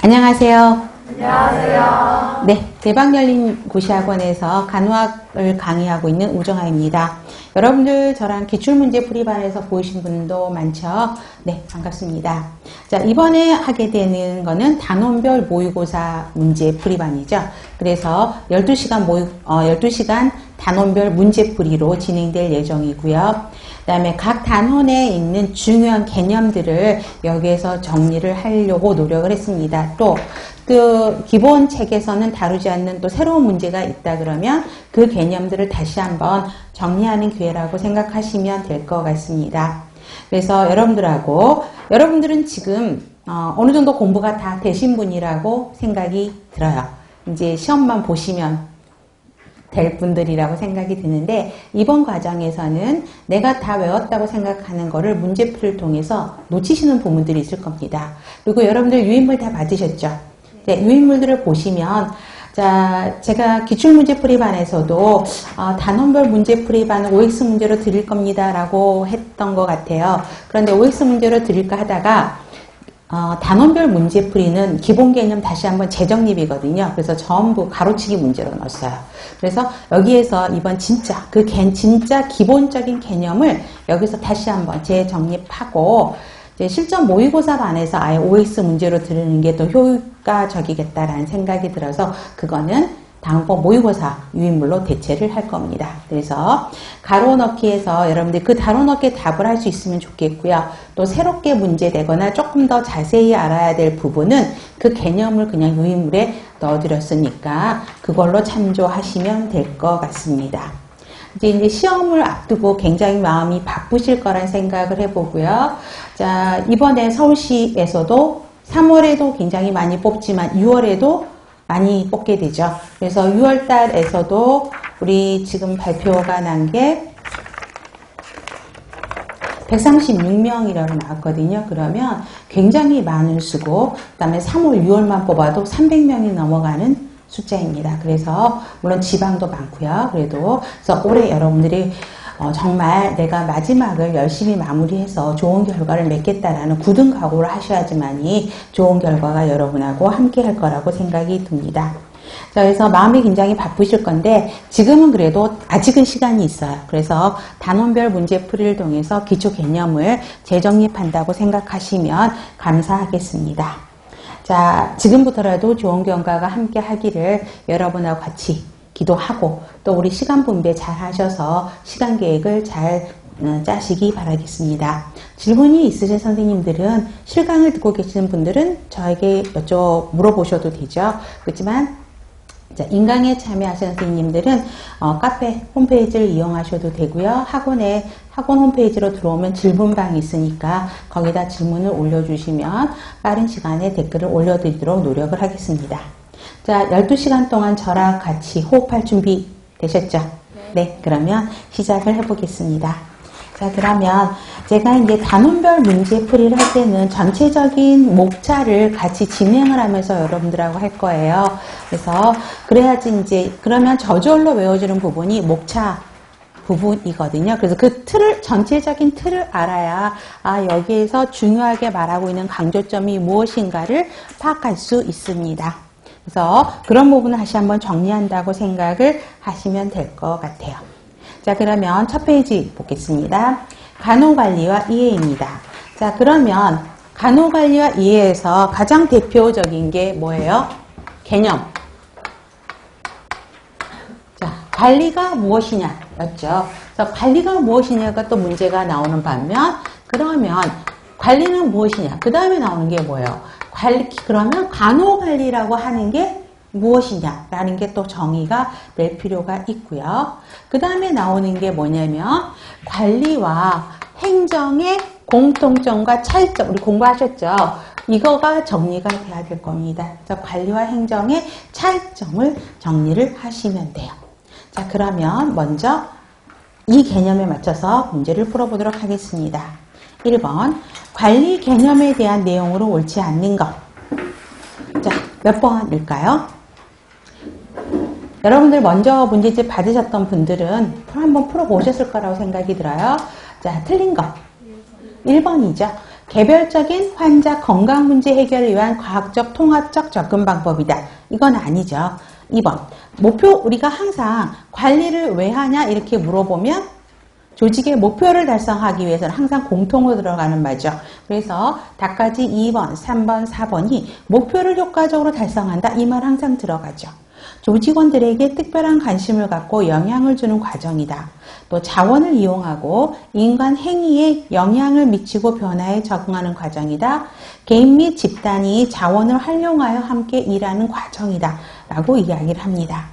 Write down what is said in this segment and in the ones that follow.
안녕하세요. 안녕하세요. 네, 대박 열린 고시학원에서 간호학을 강의하고 있는 우정아입니다. 여러분들 저랑 기출문제 풀이반에서 보이신 분도 많죠? 네, 반갑습니다. 자, 이번에 하게 되는 거는 단원별 모의고사 문제 풀이반이죠. 그래서 12시간 단원별 문제 풀이로 진행될 예정이고요. 그 다음에 각 단원에 있는 중요한 개념들을 여기에서 정리를 하려고 노력을 했습니다. 또 그 기본 책에서는 다루지 않는 또 새로운 문제가 있다 그러면 그 개념들을 다시 한번 정리하는 기회라고 생각하시면 될 것 같습니다. 그래서 여러분들은 지금 어느 정도 공부가 다 되신 분이라고 생각이 들어요. 이제 시험만 보시면 될 분들이라고 생각이 드는데, 이번 과정에서는 내가 다 외웠다고 생각하는 거를 문제풀이를 통해서 놓치시는 부분들이 있을 겁니다. 그리고 여러분들 유인물 다 받으셨죠? 네, 유인물들을 보시면, 자, 제가 기출문제풀이반에서도 단원별 문제풀이반은 OX 문제로 드릴 겁니다 라고 했던 것 같아요. 그런데 OX 문제로 드릴까 하다가 단원별 문제풀이는 기본 개념 다시 한번 재정립이거든요. 그래서 전부 가로치기 문제로 넣었어요. 그래서 여기에서 이번 진짜 기본적인 개념을 여기서 다시 한번 재정립하고, 실전 모의고사 반에서 아예 OX 문제로 들으는 게 더 효과적이겠다라는 생각이 들어서 그거는 다음번 모의고사 유인물로 대체를 할 겁니다. 그래서 가로넣기에서 여러분들 그 가로넣기에 답을 할 수 있으면 좋겠고요. 또 새롭게 문제 내거나 조금 더 자세히 알아야 될 부분은 그 개념을 그냥 유인물에 넣어드렸으니까 그걸로 참조하시면 될 것 같습니다. 이제 시험을 앞두고 굉장히 마음이 바쁘실 거란 생각을 해보고요. 자, 이번에 서울시에서도 3월에도 굉장히 많이 뽑지만 6월에도 많이 뽑게 되죠. 그래서 6월 달에서도 우리 지금 발표가 난 게 136명이라고 나왔거든요. 그러면 굉장히 많은 수고, 그 다음에 3월, 6월만 뽑아도 300명이 넘어가는 숫자입니다. 그래서 물론 지방도 많고요. 그래서 올해 여러분들이 정말 내가 마지막을 열심히 마무리해서 좋은 결과를 맺겠다라는 굳은 각오를 하셔야지만이 좋은 결과가 여러분하고 함께 할 거라고 생각이 듭니다. 자, 그래서 마음이 굉장히 바쁘실 건데 지금은 그래도 아직은 시간이 있어요. 그래서 단원별 문제풀이를 통해서 기초 개념을 재정립한다고 생각하시면 감사하겠습니다. 자, 지금부터라도 좋은 결과가 함께 하기를 여러분하고 같이 기도하고 또 우리 시간 분배 잘 하셔서 시간 계획을 잘 짜시기 바라겠습니다. 질문이 있으신 선생님들은 실강을 듣고 계시는 분들은 저에게 물어보셔도 되죠. 그렇지만 인강에 참여하시는 선생님들은 카페 홈페이지를 이용하셔도 되고요. 학원 홈페이지로 들어오면 질문방이 있으니까 거기다 질문을 올려주시면 빠른 시간에 댓글을 올려드리도록 노력을 하겠습니다. 자, 12시간 동안 저랑 같이 호흡할 준비 되셨죠? 네, 그러면 시작을 해보겠습니다. 자, 그러면 제가 이제 단원별 문제풀이를 할 때는 전체적인 목차를 같이 진행을 하면서 여러분들하고 할 거예요. 그래서 그래야지 그러면 저절로 외워지는 부분이 목차 부분이거든요. 그래서 그 전체적인 틀을 알아야, 여기에서 중요하게 말하고 있는 강조점이 무엇인가를 파악할 수 있습니다. 그래서 그런 부분을 다시 한번 정리한다고 생각을 하시면 될 것 같아요. 자, 그러면 첫 페이지 보겠습니다. 간호관리와 이해입니다. 자, 그러면 간호관리와 이해에서 가장 대표적인 게 뭐예요? 개념. 자, 관리가 무엇이냐였죠. 그래서 관리가 무엇이냐가 또 문제가 나오는 반면, 그러면 관리는 무엇이냐? 그 다음에 나오는 게 뭐예요? 그러면 간호관리라고 하는 게 무엇이냐라는 게 또 정의가 될 필요가 있고요. 그 다음에 나오는 게 뭐냐면 관리와 행정의 공통점과 차이점, 우리 공부하셨죠? 이거가 정리가 돼야 될 겁니다. 그래서 관리와 행정의 차이점을 정리를 하시면 돼요. 자, 그러면 먼저 이 개념에 맞춰서 문제를 풀어보도록 하겠습니다. 1번, 관리 개념에 대한 내용으로 옳지 않는 것. 자, 몇 번일까요? 여러분들 먼저 문제집 받으셨던 분들은 한번 풀어보셨을 거라고 생각이 들어요. 자, 틀린 것. 1번이죠. 개별적인 환자 건강 문제 해결을 위한 과학적 통합적 접근 방법이다. 이건 아니죠. 2번, 목표, 우리가 항상 관리를 왜 하냐 이렇게 물어보면 조직의 목표를 달성하기 위해서는 항상 공통으로 들어가는 말이죠. 그래서 답까지 2번, 3번, 4번이 목표를 효과적으로 달성한다. 이 말 항상 들어가죠. 조직원들에게 특별한 관심을 갖고 영향을 주는 과정이다. 또 자원을 이용하고 인간 행위에 영향을 미치고 변화에 적응하는 과정이다. 개인 및 집단이 자원을 활용하여 함께 일하는 과정이다. 라고 이야기를 합니다.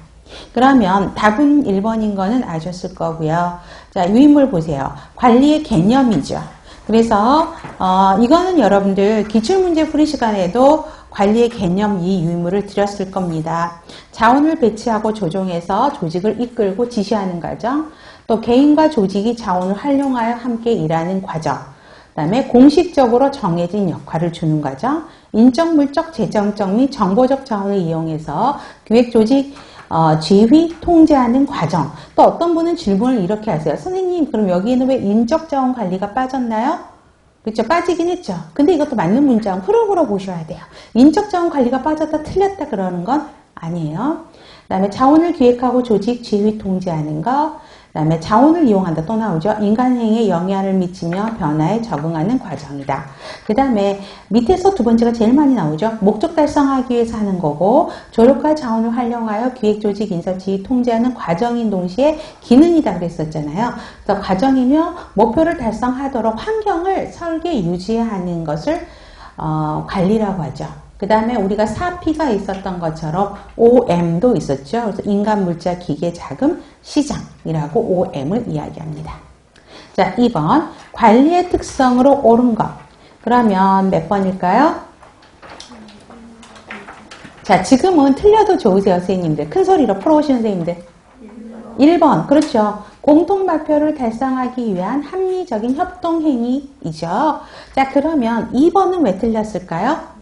그러면 답은 1번인 거는 아셨을 거고요. 자, 유인물 보세요. 관리의 개념이죠. 그래서 이거는 여러분들 기출문제 풀이 시간에도 관리의 개념 이 유인물을 드렸을 겁니다. 자원을 배치하고 조정해서 조직을 이끌고 지시하는 과정, 또 개인과 조직이 자원을 활용하여 함께 일하는 과정, 그 다음에 공식적으로 정해진 역할을 주는 과정, 인적, 물적, 재정적 및 정보적 자원을 이용해서 기획 조직 지휘, 통제하는 과정. 또 어떤 분은 질문을 이렇게 하세요. 선생님, 그럼 여기에는 왜 인적 자원 관리가 빠졌나요? 그렇죠? 빠지긴 했죠. 근데 이것도 맞는 문장 흐름으로 보셔야 돼요. 인적 자원 관리가 빠졌다, 틀렸다 그러는 건 아니에요. 그 다음에 자원을 기획하고 조직, 지휘, 통제하는 것. 그 다음에 자원을 이용한다 또 나오죠. 인간 행위에 영향을 미치며 변화에 적응하는 과정이다. 그 다음에 밑에서 두 번째가 제일 많이 나오죠. 목적 달성하기 위해서 하는 거고 조력과 자원을 활용하여 기획, 조직, 인사, 지휘, 통제하는 과정인 동시에 기능이다 그랬었잖아요. 그래서 과정이며 목표를 달성하도록 환경을 설계, 유지하는 것을 관리라고 하죠. 그 다음에 우리가 4P가 있었던 것처럼 OM도 있었죠. 그래서 인간, 물자, 기계, 자금, 시장이라고 OM을 이야기합니다. 자, 2번 관리의 특성으로 옳은 것. 그러면 몇 번일까요? 자, 지금은 틀려도 좋으세요, 선생님들. 큰 소리로 풀어오시는 선생님들. 1번, 그렇죠. 공통발표를 달성하기 위한 합리적인 협동행위이죠. 자, 그러면 2번은 왜 틀렸을까요?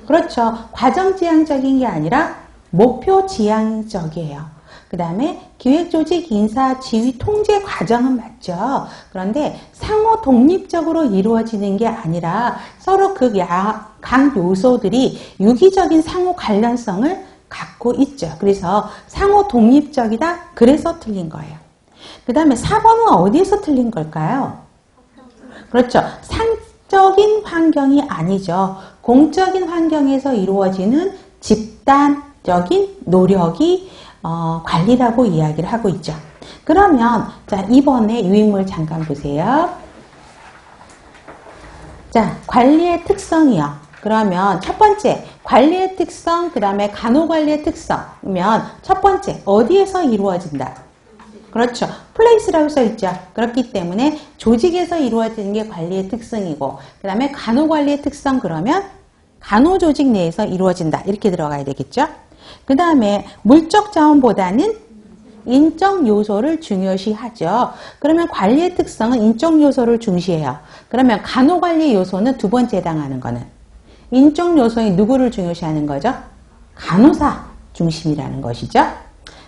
그렇죠. 과정지향적인 게 아니라 목표지향적이에요. 그 다음에 기획조직, 인사, 지휘, 통제 과정은 맞죠. 그런데 상호 독립적으로 이루어지는 게 아니라 서로 각 요소들이 유기적인 상호 관련성을 갖고 있죠. 그래서 상호 독립적이다. 그래서 틀린 거예요. 그 다음에 4번은 어디에서 틀린 걸까요? 그렇죠. 상적인 환경이 아니죠. 공적인 환경에서 이루어지는 집단적인 노력이 관리라고 이야기를 하고 있죠. 그러면 자, 이번에 유인물 잠깐 보세요. 자, 관리의 특성이요. 그러면 첫 번째 관리의 특성, 그 다음에 간호관리의 특성이면 첫 번째 어디에서 이루어진다? 그렇죠. 플레이스라고 써있죠. 그렇기 때문에 조직에서 이루어지는 게 관리의 특성이고 그 다음에 간호관리의 특성 그러면 간호조직 내에서 이루어진다. 이렇게 들어가야 되겠죠. 그 다음에 물적 자원보다는 인적 요소를 중요시하죠. 그러면 관리의 특성은 인적 요소를 중시해요. 그러면 간호관리 요소는 두 번째 해당하는 거는 인적 요소인 누구를 중요시하는 거죠? 간호사 중심이라는 것이죠.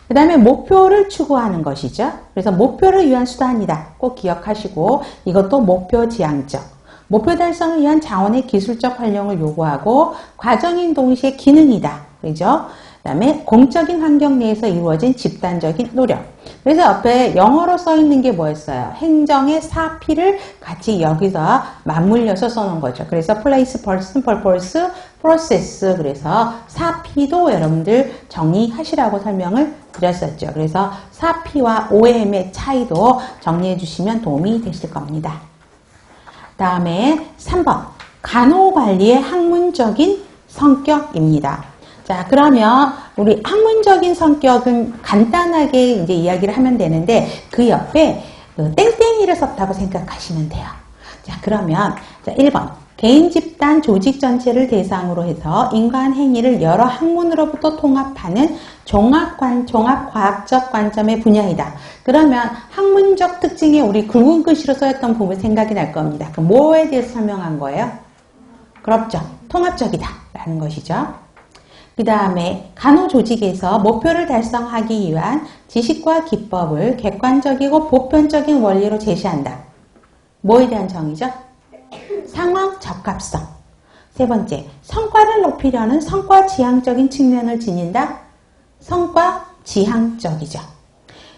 그 다음에 목표를 추구하는 것이죠. 그래서 목표를 위한 수단이다. 꼭 기억하시고 이것도 목표지향적. 목표 달성을 위한 자원의 기술적 활용을 요구하고 과정인 동시에 기능이다. 그죠? 그 다음에 공적인 환경 내에서 이루어진 집단적인 노력. 그래서 옆에 영어로 써 있는 게 뭐였어요? 행정의 4P를 같이 여기서 맞물려서 써놓은 거죠. 그래서 place, person, purpose, process. 그래서 4P도 여러분들 정리하시라고 설명을 드렸었죠. 그래서 4P와 OM의 차이도 정리해 주시면 도움이 되실 겁니다. 다음에 3번 간호관리의 학문적인 성격입니다. 자, 그러면 우리 학문적인 성격은 간단하게 이제 이야기를 하면 되는데 그 옆에 땡땡이를 썼다고 생각하시면 돼요. 자, 그러면 자, 1번 개인, 집단, 조직 전체를 대상으로 해서 인간 행위를 여러 학문으로부터 통합하는 종합과학적 관점의 분야이다. 그러면 학문적 특징에 우리 굵은 글씨로 써였던 부분 생각이 날 겁니다. 그럼 뭐에 대해서 설명한 거예요? 그렇죠. 통합적이다 라는 것이죠. 그 다음에 간호조직에서 목표를 달성하기 위한 지식과 기법을 객관적이고 보편적인 원리로 제시한다. 뭐에 대한 정의죠? 상황 적합성. 세 번째, 성과를 높이려는 성과 지향적인 측면을 지닌다. 성과 지향적이죠.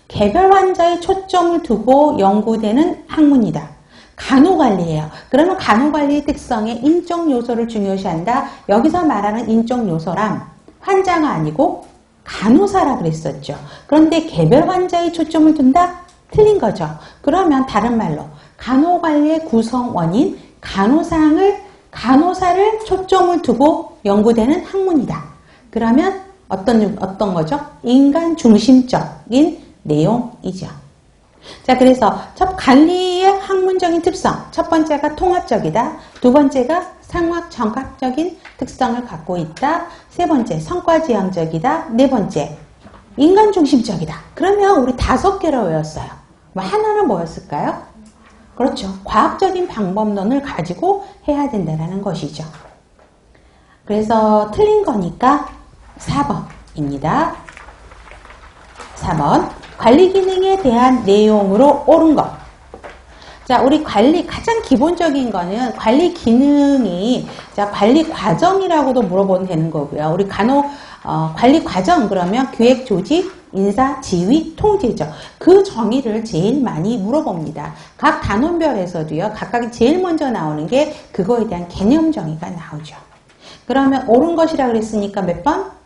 개별 환자의 초점을 두고 연구되는 학문이다. 간호관리예요. 그러면 간호관리의 특성에 인적 요소를 중요시한다. 여기서 말하는 인적 요소란 환자가 아니고 간호사라 그랬었죠. 그런데 개별 환자의 초점을 둔다? 틀린 거죠. 그러면 다른 말로 간호관리의 구성원인 간호사를 초점을 두고 연구되는 학문이다. 그러면 어떤 거죠? 인간 중심적인 내용이죠. 자, 그래서 관리의 학문적인 특성. 첫 번째가 통합적이다. 두 번째가 상황 정각적인 특성을 갖고 있다. 세 번째, 성과지향적이다. 네 번째, 인간 중심적이다. 그러면 우리 5개로 외웠어요. 하나는 뭐였을까요? 그렇죠. 과학적인 방법론을 가지고 해야 된다는 것이죠. 그래서 틀린 거니까 4번입니다. 4번. 관리 기능에 대한 내용으로 옳은 것. 자, 우리 관리 가장 기본적인 거는 관리 기능이 관리 과정이라고도 물어보면 되는 거고요. 우리 관리 과정 그러면 기획, 조직, 인사, 지휘, 통제죠. 그 정의를 제일 많이 물어봅니다. 각 단원별에서도요. 각각이 제일 먼저 나오는 게 그거에 대한 개념 정의가 나오죠. 그러면 옳은 것이라 그랬으니까 몇 번?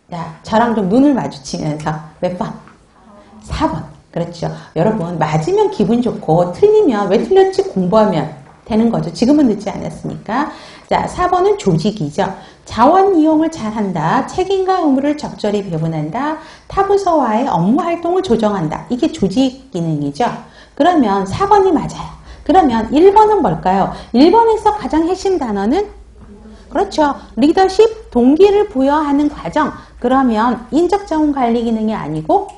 자, 저랑 좀 눈을 마주치면서 몇 번? 4번. 그렇죠. 여러분, 맞으면 기분 좋고 틀리면 왜 틀렸지 공부하면 되는 거죠. 지금은 늦지 않았으니까. 자, 4번은 조직이죠. 자원 이용을 잘한다. 책임과 의무를 적절히 배분한다. 타부서와의 업무 활동을 조정한다. 이게 조직 기능이죠. 그러면 4번이 맞아요. 그러면 1번은 뭘까요? 1번에서 가장 핵심 단어는 그렇죠. 리더십, 동기를 부여하는 과정. 그러면 인적자원 관리 기능이 아니고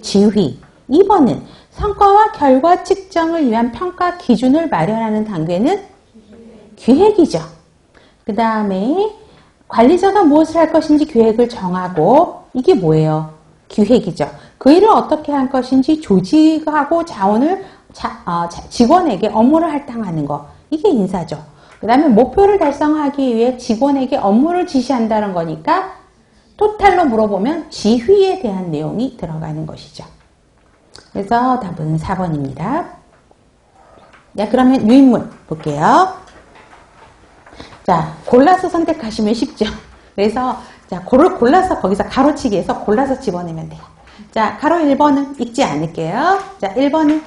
지휘. 2번은 성과와 결과 측정을 위한 평가 기준을 마련하는 단계는 기획이죠. 그 다음에 관리자가 무엇을 할 것인지 계획을 정하고 이게 뭐예요? 기획이죠. 그 일을 어떻게 할 것인지 조직하고 자원을 직원에게 업무를 할당하는 거. 이게 인사죠. 그 다음에 목표를 달성하기 위해 직원에게 업무를 지시한다는 거니까 토탈로 물어보면 지휘에 대한 내용이 들어가는 것이죠. 그래서 답은 4번입니다. 자, 그러면 유인문 볼게요. 자, 골라서 선택하시면 쉽죠. 그래서 자, 골라서 거기서 가로치기 해서 골라서 집어내면 돼요. 자, 가로 1번은 읽지 않을게요. 자, 1번은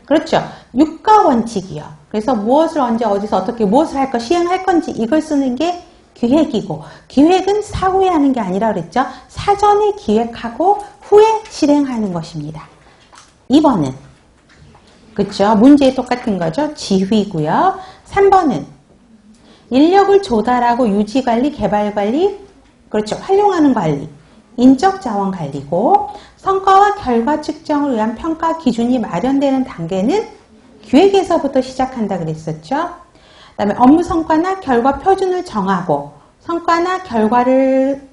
그렇죠. 육가 원칙이요. 그래서 무엇을 언제 어디서 어떻게 무엇을 할 거 시행할 건지 이걸 쓰는 게 기획이고 기획은 사후에 하는 게 아니라 그랬죠. 사전에 기획하고 후에 실행하는 것입니다. 2번은 그렇죠. 문제에 똑같은 거죠. 지휘고요. 3번은 인력을 조달하고 유지관리, 개발관리 그렇죠. 활용하는 관리. 인적 자원 관리고 성과와 결과 측정을 위한 평가 기준이 마련되는 단계는 기획에서부터 시작한다 그랬었죠. 그 다음에 업무 성과나 결과 표준을 정하고 성과나 결과를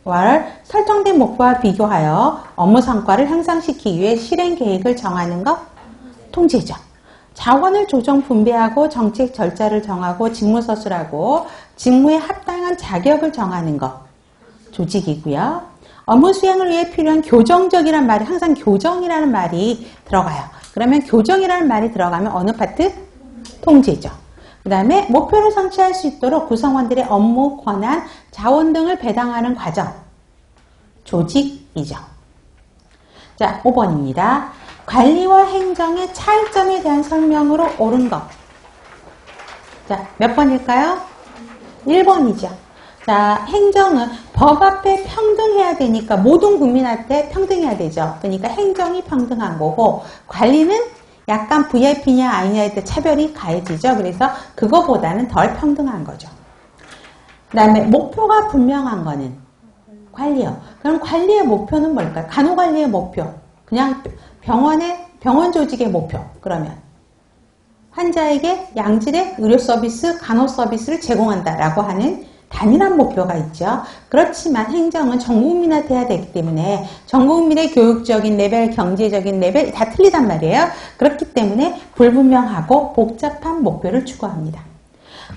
설정된 목표와 비교하여 업무 성과를 향상시키기 위해 실행 계획을 정하는 것 통제죠. 자원을 조정 분배하고 정책 절차를 정하고 직무 서술하고 직무에 합당한 자격을 정하는 것 조직이고요. 업무 수행을 위해 필요한 교정적이란 말이 항상 교정이라는 말이 들어가요. 그러면 교정이라는 말이 들어가면 어느 파트? 통제죠. 그 다음에 목표를 성취할 수 있도록 구성원들의 업무, 권한, 자원 등을 배당하는 과정. 조직이죠. 자, 5번입니다. 관리와 행정의 차이점에 대한 설명으로 옳은 것. 자, 몇 번일까요? 1번이죠. 자, 행정은 법 앞에 평등해야 되니까 모든 국민한테 평등해야 되죠. 그러니까 행정이 평등한 거고 관리는 약간 VIP냐 아니냐에 따라 차별이 가해지죠. 그래서 그거보다는 덜 평등한 거죠. 그 다음에 목표가 분명한 거는 관리요. 그럼 관리의 목표는 뭘까요? 간호관리의 목표. 그냥 병원 조직의 목표. 그러면 환자에게 양질의 의료 서비스, 간호 서비스를 제공한다라고 하는 단일한 목표가 있죠. 그렇지만 행정은 전 국민한테 해야 되기 때문에 전 국민의 교육적인 레벨, 경제적인 레벨 다 틀리단 말이에요. 그렇기 때문에 불분명하고 복잡한 목표를 추구합니다.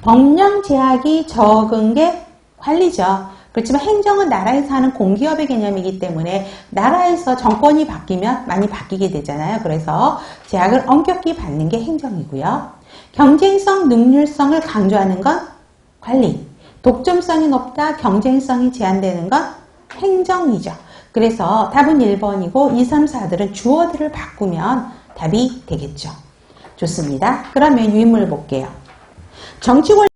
법령 제약이 적은 게 관리죠. 그렇지만 행정은 나라에서 하는 공기업의 개념이기 때문에 나라에서 정권이 바뀌면 많이 바뀌게 되잖아요. 그래서 제약을 엄격히 받는 게 행정이고요. 경쟁성, 능률성을 강조하는 건 관리. 독점성이 높다, 경쟁성이 제한되는 건 행정이죠. 그래서 답은 1번이고 2, 3, 4들은 주어들을 바꾸면 답이 되겠죠. 좋습니다. 그러면 유인물 볼게요. 정치 권리